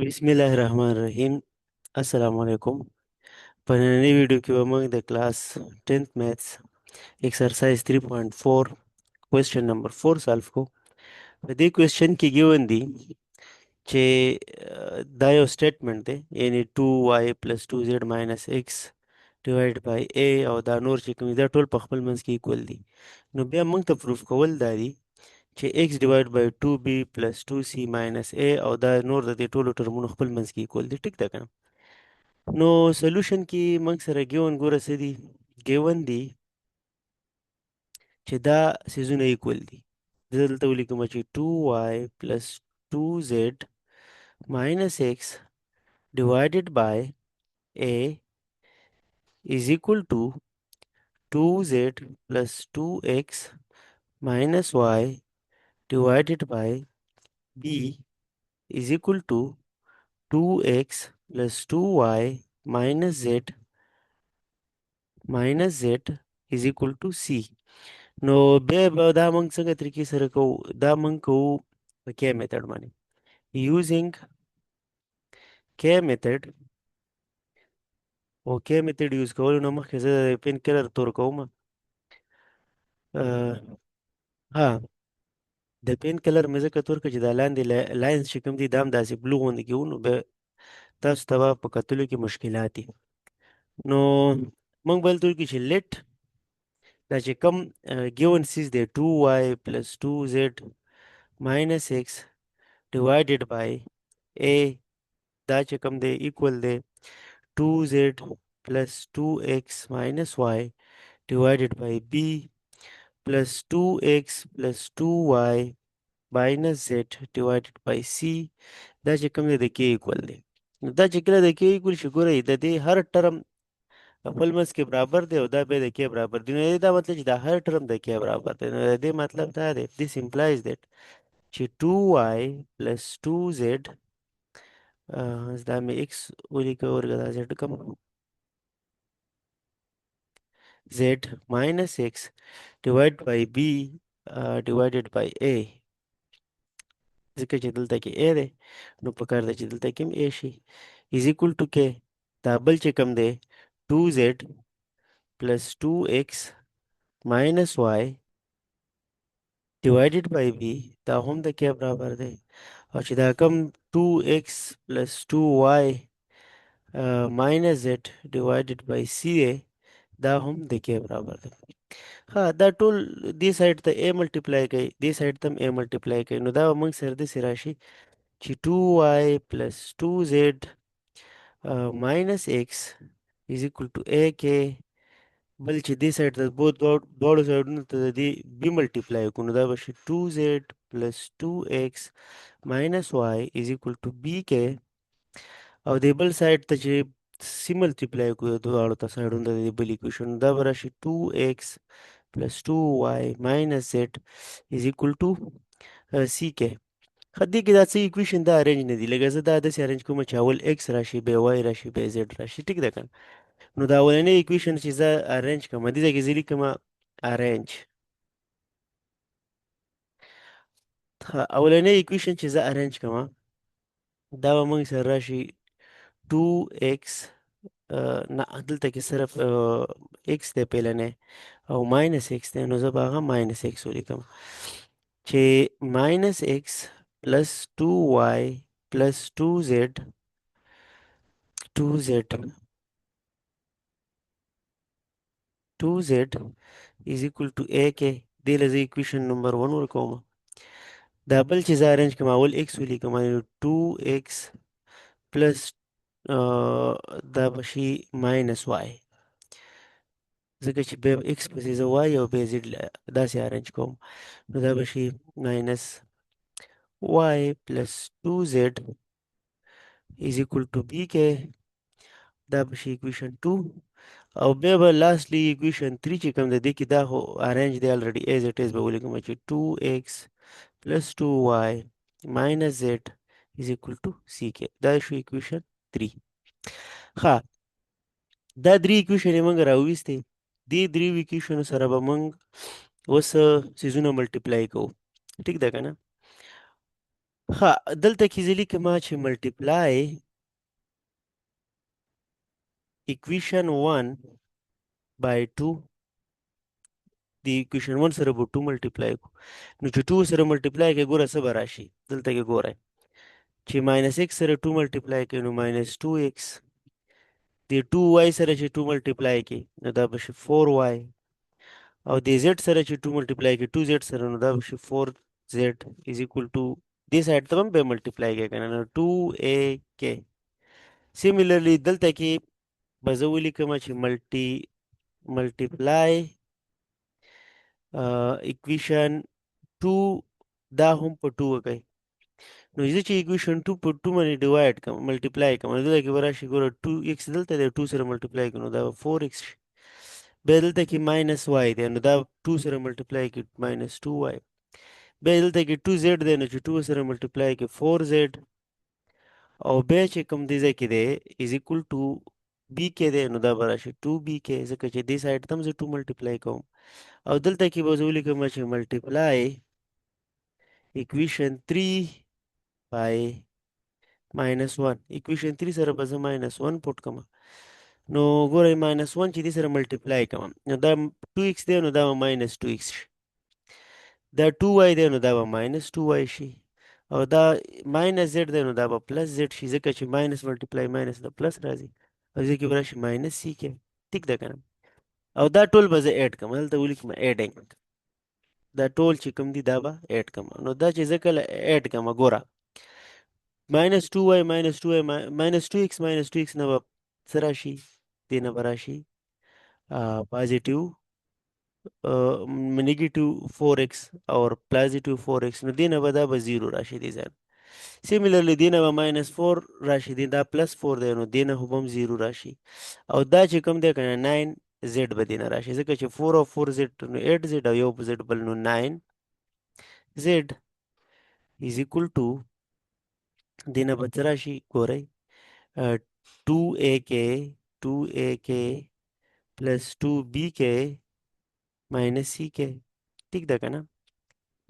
बिस्मिल्लाहिर्रहमानिर्रहीम। अस्सलाम वालेकुम। په نننۍ ویډیو کې به موږ د کلاس 10th میتھس ایکسرسایز 3.4 کوېسچن نمبر 4 سالو کوو. په دې کوېسچن کې ګیون دي چې دا یو سټیټمنټ دی، یعنی 2y پلس 2z ماینس x ډیوایډ بای a، او دا نور چې کوم دي دا ټول په خپل منځ کې ایکول دي. نو بیا موږ ته پروف کول دا دي چې x ډیوایډ بای 2b پلس 2c ماینس a او دا نور د دې ټولو ټرمونو خپل منځ کې ایکول دي. ټیک ده که نه؟ نو سولوشن کې موږ سره ګیون ګوره څه دي. ګیون دي چې دا سیزونه ایکول دي. زه دلته ولیکم چې 2y پلس 2z minus x divided by a is equal to 2z plus 2x minus y divided by b is equal to 2x plus 2y minus z is equal to c. نو بیا به دا موږ څنګه طریقې سره کوو؟ دا موږ کوو په کې میتھډ باندې. using k method. او k method یوز کولو نه مخکې زه د پین کلر تور کوم. ها، د پین کلر مې ځکه تور کړ چې دا لاندې لاینز چې کوم دي دا هم داسې بلو غوندې کې وو، نو بیا تاسو ته به په کتلو کې مشکلات دي. نو موږ به دلته ولیکو چې لیټ دا چې کوم ګیون سیز دی 2y پلس 2z ماینس x ډیوایډډ بای a، دا چې کوم دی ایکول دی 2z plus 2x minus y divided by b plus 2x plus 2y minus z divided by c، دا چې کوم دی د k ایکول دی. نو دا چې کله د k ایکول شي ګورئ د دې هر ټرم خپل منځ کې برابر دی او دا بیا د k برابر دی. نو دا مطلب چې دا هر ټرم د k برابر دی. نو د دې مطلب دا دی this implies that چې 2y plus 2z دا مې x ولیکه ورګه دا z کوم z minus x divided by b divided by a، ځکه چې دلته کې a دی نو پکار ده چې دلته کې هم a شي is equal to k. دا بل چې کوم دی 2z plus 2x minus y divided by b، دا هم د k برابر دی. او چې دا کوم 2x plus 2y minus z divided by c دی دا هم د k برابر دی. ها، دا ټول دې سایډ ته a ملټیپلای کوي، دې سایډ ته هم a ملټیپلای کوي. نو دا به موږ سره داسې راشي چې 2y plus 2z minus x is equal to ak، بل چې دې سایډ ته دواړو سایډونو ته د دې b ملټیپلای کوو نو دا به شي 2z plus 2x minus y is equal to bk، او د بل سایډ ته چې سی ملټیپلای کوو دواړو ته سایډونو ته د بل ایکویشن دا به راشي 2x plus 2y minus z is equal to ck. خدې کې دا څه ایکویشن دا ارینج نه دي، لکه زه دا داسې ارینج کوم چې اول x راشي بیا y راشي بیا z راشي. ټیک ده که نه؟ نو دا اولنی ایکویشن چې زه ارینج کوم دې ځای کې زه لیکم ارینج. اولنی ایکویشن چې زه ارینج کوم دا به موږ سره راشي 2x، نه دلته کې صرف x دی پیلنی او ماینس x دی، نو زه به هغه ماینس x ولیکم چې ماینس x پلس 2y پلس 2z 2z is equal to ak. دې له زه ایکویشن نمبر 1 ورکوم. دا بل چې زه ارینج کوم اول x ولیکم 2x پلس دا به شي ماینس y، ځکه چې بیا x پسې زه y او بیا z داسې ارینج کوم. نو دا به شي ماینس y پلس 2z is equal to bk، دا به شي ایکویشن 2. او بیا به لاستلی ایکویشن 3 چې کوم د دې کې دا خو ارینج دی الریډي ایز اټ ایز به ولیکم چې 2x پلس 2y ماینس z is equal to ck، دا شو ایکویشن 3. ښه، دا درې ایکویشن یې موږ راوویستې. دې دریو ایکویشنو سره به موږ اوس څیزونه ملټیپلای کوو. ټیک ده که نه؟ ها دلته کې زه لیکم چې ملټیپلای equation 1 by 2 د equation 1 سره به 2 ملټیپلای کو نو چې 2 سره ملټیپلای کې ګوره څه به راشي دلته کې ګوره چې ماینس x سره 2 ملټیپلای کې نو ماینس 2x د 2y سره چې 2 ملټیپلای کې نو دا به شي 4y او د z سره چې 2 ملټیپلای کې 2z سره نو دا به شي 4z is equal to دې سایډ ته هم به ملټیپلای کې کنه نو 2ak سیملرلی دلته کې به زه ولیکم چې ملټیپلای equation 2 دا هم په 2 وکړئ نو زه چې equation 2 په 2 باندې ډیوایډ کوم ملټیپلای کوم نو دلته کې به راشي ګوره 2x دلته دی 2 سره ملټیپلای کوو نو دا به 4x شي بیا دلته کې ماینس y دی نو دا 2 سره ملټیپلای کې ماینس 2y بیا دلته کې 2z دی نو چې 2 سره ملټیپلای کې 4z او بیا چې کوم دی ځای کې دی از اکول ټو بی کې دی نو دا به راشي 2b کې ځکه چې دې سایډ ته هم زه 2 ملټیپلای کوم او دلته کې به زه ولیکم چې ملټیپلای equation 3 by minus 1 equation 3 سره به زه minus 1 پټ کوم نو ګورئ minus 1 چې دې سره ملټیپلای کوم نو دا 2x دی نو دا به minus 2x شي دا 2y دی نو دا به minus 2y شي او دا minus z دی نو دا به plus z شي ځکه چې minus multiply minus د plus راځي او دې کې به راشي minus c کې ټیک ده کنه او دا ټول به زه اډ کوم دلته ولیکم اډینګ دا ټول چې کوم دي دا به اډ کوم نو دا چې زه کله اډ کوم ګوره minus 2y minus 2y minus 2x minus 2x نه به څه راشي دې نه به راشي پازیټیو نیگیټیو 4x او پازیټیو 4x نو دې نه به دا به 0 راشي دې ځای سیملرلی دې نه به minus 4 راشي دې دا plus 4 دی نو دې نه هم 0 راشي او دا چې کوم دی کنه 9z به دې نه راشي ځکه چې 4 او 4z نو 8z او یو z بل نو 9z is equal to دې نه به څه راشي ګورئ 2ak plus 2bk minus ck ټیک ده کنه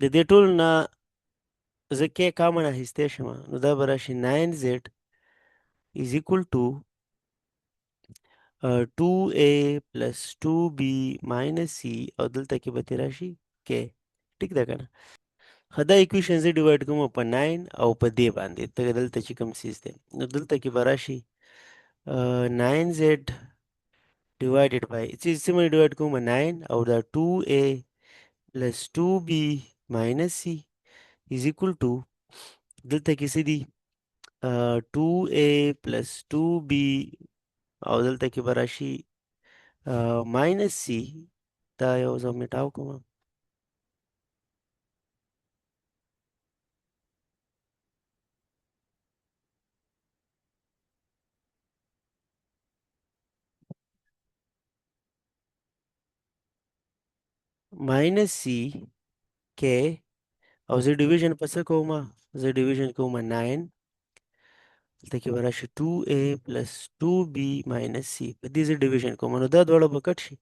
د دې ټول نه زه کې کامن اخیستی شم نو دا به راشي 9z is equal to 2a plus 2b minus c او دلته کې به تیر راشي k ټیک ده کنه دا equation زه ډیوایډ کوم په 9 او په دې باندې ته دلته چې کوم سیز دی نو دلته کې به راشي 9z divided by چې سیمه ډیوایډ کوم 9 او دا 2a plus 2b minus c is equal to دلته کې څه دي 2a plus 2b او دلته کې به راشي minus c دا یو ځل میټاو کوم minus c k او زه ډیویژن په څه کوم زه ډیویژن کوم 9 دلته کې به راشي 2a plus 2b minus c په دې زه ډیویژن کوم نو دا دواړه به کټ شي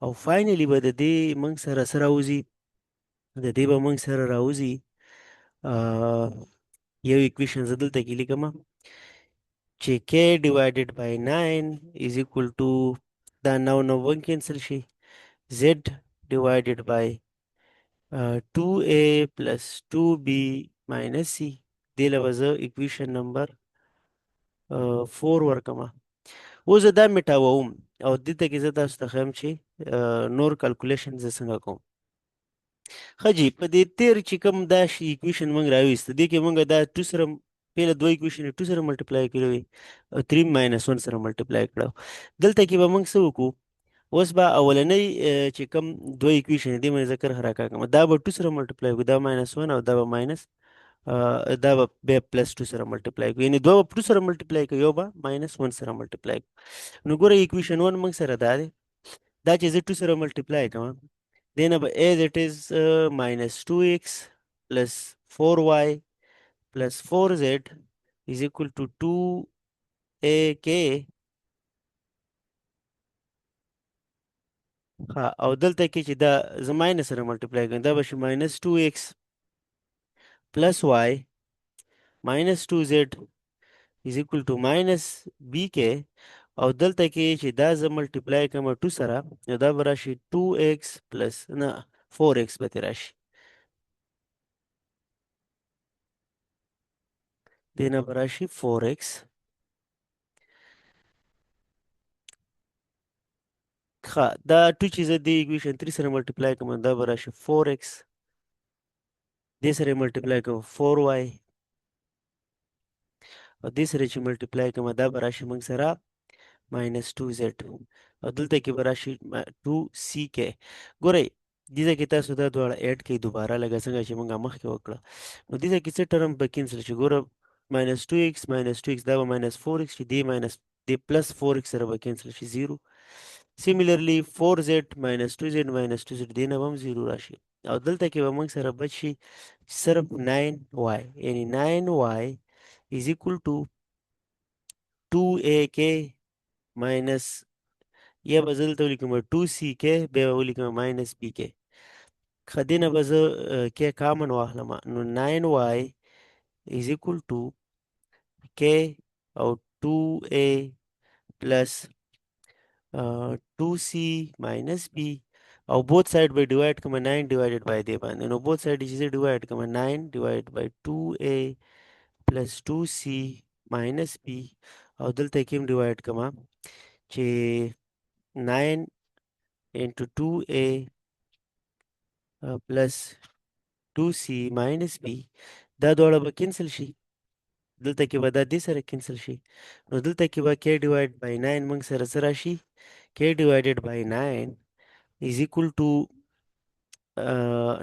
او فاینلی به د دې موږ سره سره راوځي د دې به موږ سره راوځي یو equation زه دلته کې لیکم چې k divided by 9 is equal to دا 9 1 کینسل شي z divided by 2a plus 2b minus c دې له به زه equation نمبر 4 ورکمه اوس زه دا میټاووم او دلته کې زه تاسو ته ښیم چې نور کلکولیشن زه څنګه کوم ښه جي په دې تیر چې کوم دا equation موږ راویسته دې کې موږ دا 2 سره پهله دوه equation 2 سره ملټیپلای کړی وي او 3 minus 1 سره ملټیپلای کړو دلته کې به موږ څه وکړو اوس به اولنۍ چې کوم دوه equation دې مې ذکر راکا کوم دا به 2 سره ملټیپلای کو دا -1 او دا به ماینس دا به بیا پلس 2 سره ملټیپلای کو یعنی دوه په 2 سره ملټیپلای کو یو به -1 سره ملټیپلای کو نو ګوره equation 1 موږ سره دا دی دا چې زه 2 سره ملټیپلای کوم then as it is minus 2x plus 4y plus 4z is equal to 2ak ها او دلته کې چې دا زه ماینس سره ملټیپلای کوم دا به شي minus 2x plus y minus 2z is equal to minus bk. او دلته کې چې دا زه ملټیپلای کوم 2 سره نو دا به راشي 2x پلس نه 4x به ترې راشي. دې نه به راشي 4x. ښه دا 2 چې زه دې اکویشن 3 سره ملټیپلای کوم دا به راشي 4x. دې سره یې ملټیپلای کوم 4y او دې سره چې ملټیپلای کوم دا به راشي موږ سره minus 2z او دلته کې به راشي 2ck. ګورئ دې کې تاسو دا دواړه اډ کړئ دوباره لکه څنګه چې موږ مخکې وکړه نو دې کې څه ټرم به کینسل شي. ګوره minus 2x دا به minus 4x چې دې minus دې plus 4x سره به کینسل شي 0. similarly 4z minus 2z دې نه به هم 0 راشي او دلته کې به موږ سره بچ شي صرف 9y یعنی 9y is equal to 2ak minus یا به زه دلته ولیکم 2ck بیا به ولیکم minus bk. ښه دې نه به زه k کامن واخلم نو 9y is equal to k او 2a plus 2c minus b او both side به divide کوم 9 divided by دې باندې نو both side چې زه divide کوم 9 divided by 2a plus 2c minus b او دلته کې هم divide کوم چې 9 into 2a plus 2c minus b دا دواړه به کینسل شي دلته کې به دا دې سره کینسل شي نو دلته کې به k divided by 9 موږ سره څه راشي k divided by 9 is equal to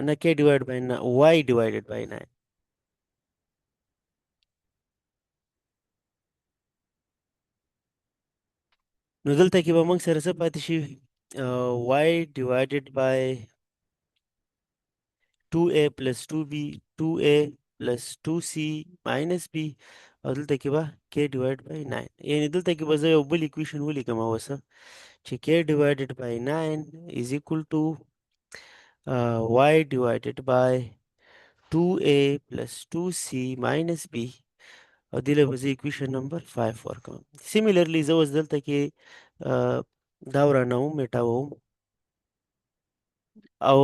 نه k divided by 9 y divided by 9 نو دلته کې به موږ سره څه پاتې شي y divided by 2a plus 2b 2a plus 2c minus b او دلته کې به k divided by 9 یعنی دلته کې به زه یو بل اکویشن ولیکم اوسه چې k divided by 9 is equal to y divided by 2a plus 2c minus b او دې له به زه اکویشن نمبر 5 ورکوم. سیمیلرلی زه اوس دلته کې دا ورانوم میټاوم او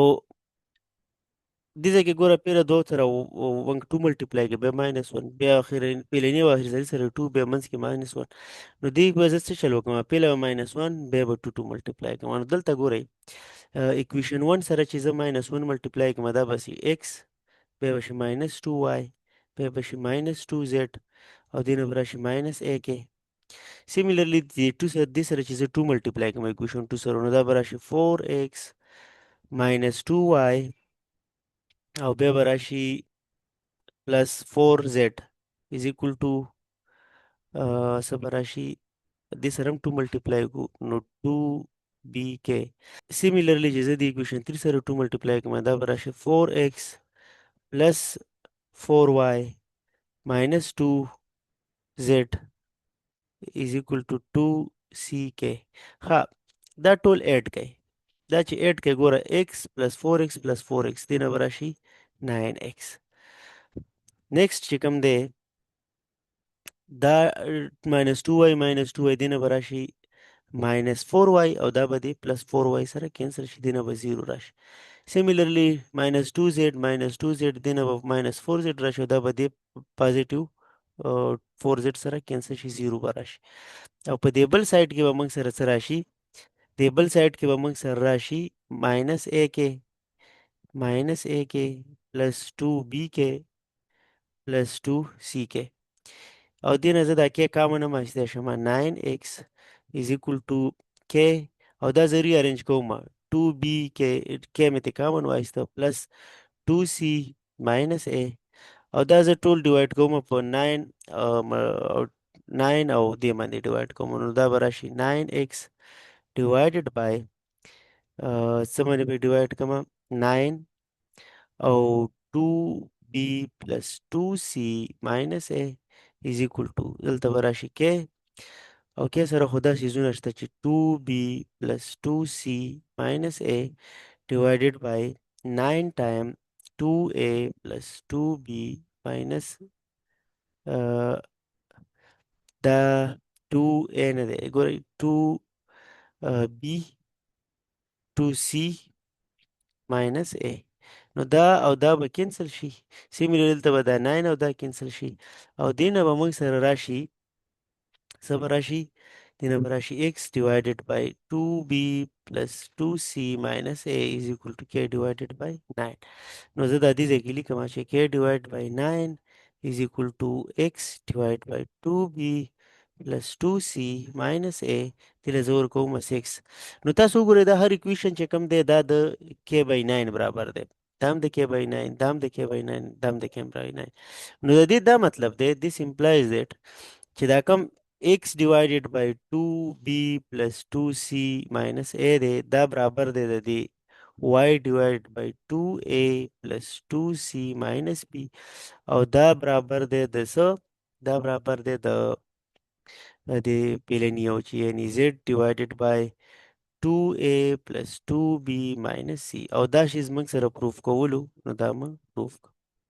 دې ځای کې ګوره پیله 2 سره 2 ملټیپلای کې بیا ماینس 1 بیا پیلنی او اخري سره 2 بیا منځ کې ماینس 1 نو دې به زه څه چل وکړم پیله ماینس 1 بیا به 2 ملټیپلای کوم نو دلته ګورئ اکویشن 1 سره چې زه ماینس 1 ملټیپلای کوم دا به سي x بیا به شي ماینس 2y بیا به شي ماینس 2z او دې نه به راشي ماینس ak. سیمیلرلی دې سره چې زه 2 ملټیپلای کوم اکویشن 2 سره نو دا به راشي 4x ماینس 2y او بیا به راشي plus 4z is equal to څه به راشي دې سره هم 2 ملټیپلای کو نو 2bk. سیمیلرلی چې زه د اکویشن 3 سره 2 ملټیپلای کوم دا به راشي 4x plus 4y minus 2z is equal to 2ck. ها دا ټول اډ کړئ دا چې اډ کړئ ګوره x plus 4x plus 4x دې نه به راشي 9x. نیکسټ چې کوم دی دا -2y دې نه به راشي -4y او دا به دې +4y سره کینسل شي دې نه به 0 راشي. سیمیلرلی -2z دې نه به -4z راشي او دا به دې پازیټیو 4z سره کینسل شي 0 به راشي او په دې بل سایډ کې به موږ سره څه راشي دې بل سایډ کې به موږ سره راشي -ak +2bk +2ck او دې نه زه دا k کامن هم اخیستی شم 9x is equal to k او دا زه ریارینج کوم 2bk k مې ترې کامن واخیسته پلس 2c minus a او دا زه ټول ډیوایډ کوم په 9 او دې باندې ډیوایډ کوم نو دا به راشي 9x divided by څه باندې به ډیوایډ کوم 9 او 2b plus 2c minus a is equal to دلته به راشي k او k سره خو دا څیزونه شته چې 2b plus 2c minus a divided by 9 times 2a plus 2b minus دا 2a نه دی ګورئ 2b 2c ماینس a نو دا او دا به کینسل شي سیملرلی دلته به دا 9 او دا کینسل شي او دې نه به موږ سره راشي څه به راشي دې نه به راشي x divided by 2b plus 2c minus a is equal to k divided by 9 نو زه دا دې ځای کې لیکم چې k divided by 9 is equal to x divided by 2b plus 2c minus a دې له زه ورکوم 6 نو تاسو وګورئ دا هر equation چې کوم دی دا د k by 9 برابر دی دا هم د k by 9 دا هم د k by 9 دا هم د k by 9 نو د دې دا مطلب دی this implies that چې دا کوم x divided by 2b plus 2c minus a دی دا برابر دی د دې y divided by 2a plus 2c minus b او دا برابر دی د څه دا برابر دی د پیلنیو چې یعنی z divided by 2a plus 2b minus c او دا شی زموږ سره پروف کولو نو دا موږ پروف